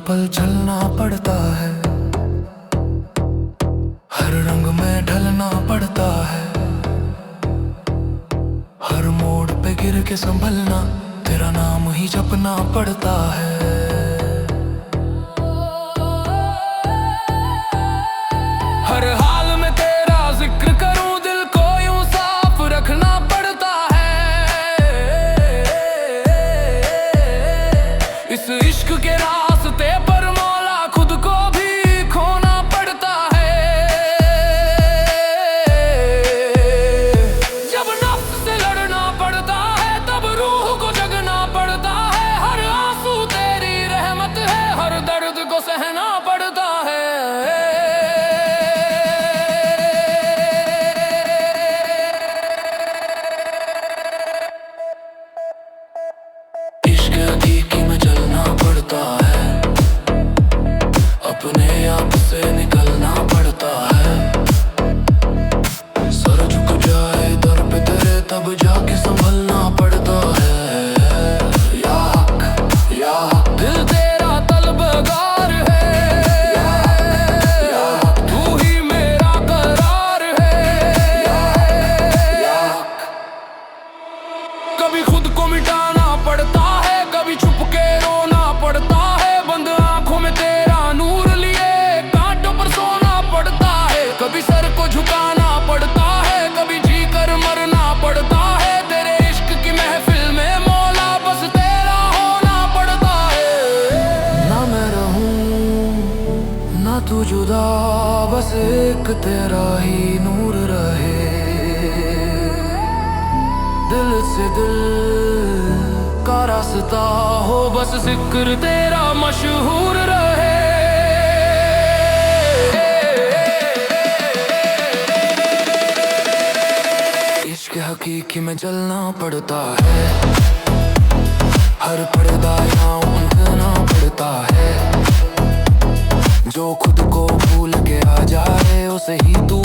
पल चलना पड़ता है, हर रंग में ढलना पड़ता है। हर मोड़ पे गिर के संभलना, तेरा नाम ही जपना पड़ता है। हर हाल में तेरा जिक्र करूं, दिल को यूं साफ रखना पड़ता है। इस इश्क के रास्ते पर मौला खुद को भी खोना पड़ता है। जब नफ्स से लड़ना पड़ता है, तब रूह को जगना पड़ता है। हर आंसू तेरी रहमत है, हर दर्द को सहना पड़ता है। इश्क हकीकी में चलना पड़ता है, अपने आप से निकलना पड़ता है। सर झुक जाए दर पे तेरे, तब जाके संभलना पड़ता है। या हक, या हक, दिल तेरा तलबगार है। या हक, तू ही मेरा करार है। या हक, कभी खुद को मिटाना पड़ता है, कभी छुप के रोना पड़ता है। बंद आंखों में तेरा नूर लिए कांटों पर सोना पड़ता है। कभी सर को झुकाना पड़ता है, कभी जी कर मरना पड़ता है। तेरे इश्क की महफिल में मौला बस तेरा होना पड़ता है। ना मैं रहूं ना तू जुदा, बस एक तेरा ही नूर रहे। दिल से दिल का रास्ता हो, बस जिक्र तेरा मशहूर रहे। इश्क हकीकी में चलना पड़ता है, हर पर्दा यहाँ उठना पड़ता है। जो खुद को भूल के आ जाए, उसे ही तू